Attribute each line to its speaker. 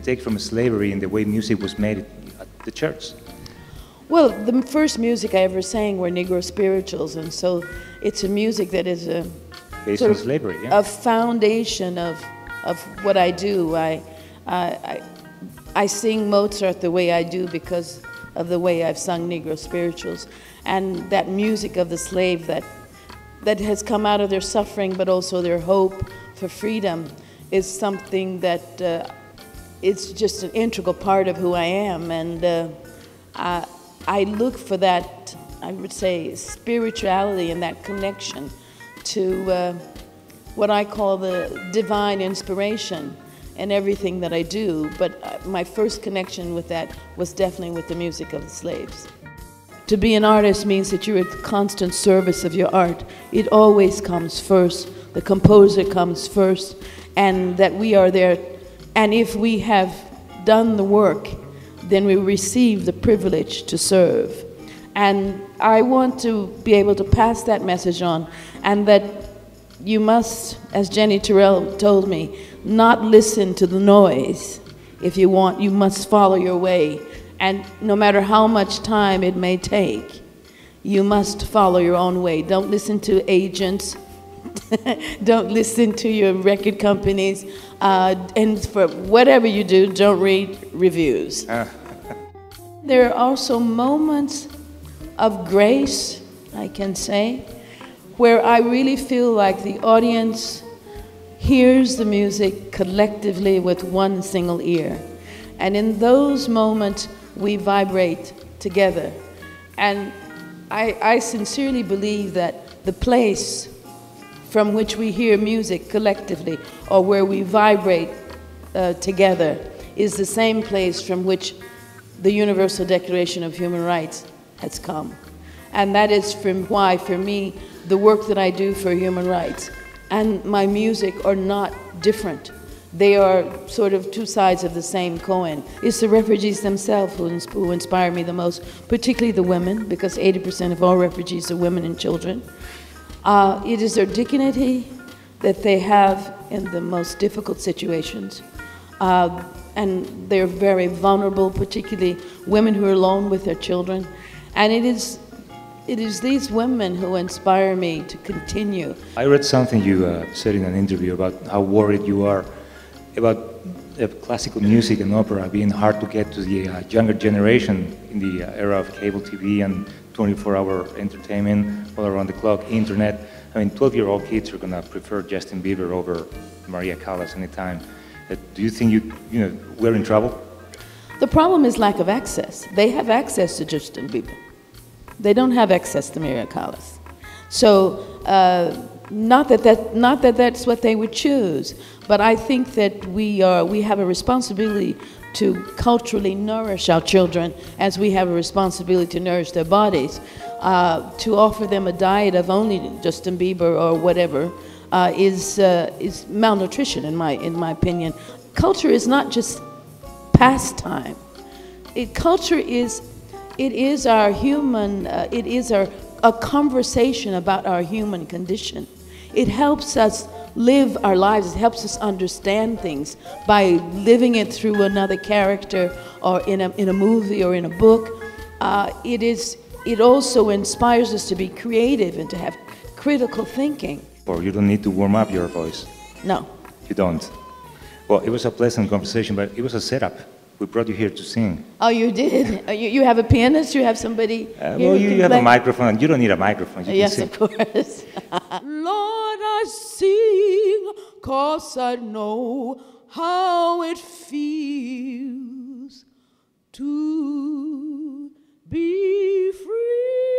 Speaker 1: you take from slavery and the way music was made at the church?
Speaker 2: Well, the first music I ever sang were Negro spirituals, and so it's a music that is a
Speaker 1: Based
Speaker 2: sort
Speaker 1: on
Speaker 2: of
Speaker 1: slavery, yeah.
Speaker 2: a foundation of what I do. I sing Mozart the way I do because of the way I've sung Negro spirituals, and that music of the slave that has come out of their suffering, but also their hope for freedom, is something that it's just an integral part of who I am, and I look for that, I would say, spirituality and that connection to what I call the divine inspiration in everything that I do. But my first connection with that was definitely with the music of the slaves. To be an artist means that you're at constant service of your art. It always comes first. The composer comes first, and that we are there. And if we have done the work, then we receive the privilege to serve. And I want to be able to pass that message on, and that you must, as Jenny Terrell told me, not listen to the noise. If you want, you must follow your way. And no matter how much time it may take, you must follow your own way. Don't listen to agents. Don't listen to your record companies. And for whatever you do, don't read reviews. There are also moments of grace, I can say, where I really feel like the audience hears the music collectively with one single ear. And in those moments, we vibrate together. And I sincerely believe that the place from which we hear music collectively, or where we vibrate together, is the same place from which the Universal Declaration of Human Rights has come. And that is why, for me, the work that I do for human rights and my music are not different. They are sort of two sides of the same coin. It's the refugees themselves who inspire me the most, particularly the women, because 80% of all refugees are women and children. It is their dignity that they have in the most difficult situations. And they're very vulnerable, particularly women who are alone with their children. And it is these women who inspire me to continue.
Speaker 1: I read something you said in an interview about how worried you are about classical music and opera being hard to get to the younger generation in the era of cable TV and 24-hour entertainment all around the clock, internet. I mean, 12-year-old kids are going to prefer Justin Bieber over Maria Callas anytime. Do you think we're in trouble?
Speaker 2: The problem is lack of access. They have access to Justin Bieber. They don't have access to Maria Callas. So, not that that's what they would choose, but I think that we have a responsibility to culturally nourish our children as we have a responsibility to nourish their bodies. To offer them a diet of only Justin Bieber or whatever is malnutrition, in my opinion. Culture is not just pastime. Culture is our human. It is a conversation about our human condition. It helps us live our lives. It helps us understand things by living it through another character, or in a movie or in a book. It also inspires us to be creative and to have critical thinking.
Speaker 1: Or you don't need to warm up your voice.
Speaker 2: No.
Speaker 1: You don't. Well, it was a pleasant conversation, but it was a setup. We brought you here to sing.
Speaker 2: Oh, you did? You have a pianist? You have somebody
Speaker 1: well, you have a microphone. You don't need a microphone. You
Speaker 2: yes,
Speaker 1: can sing.
Speaker 2: Of course. Lord, I sing 'cause I know how it feels to be free.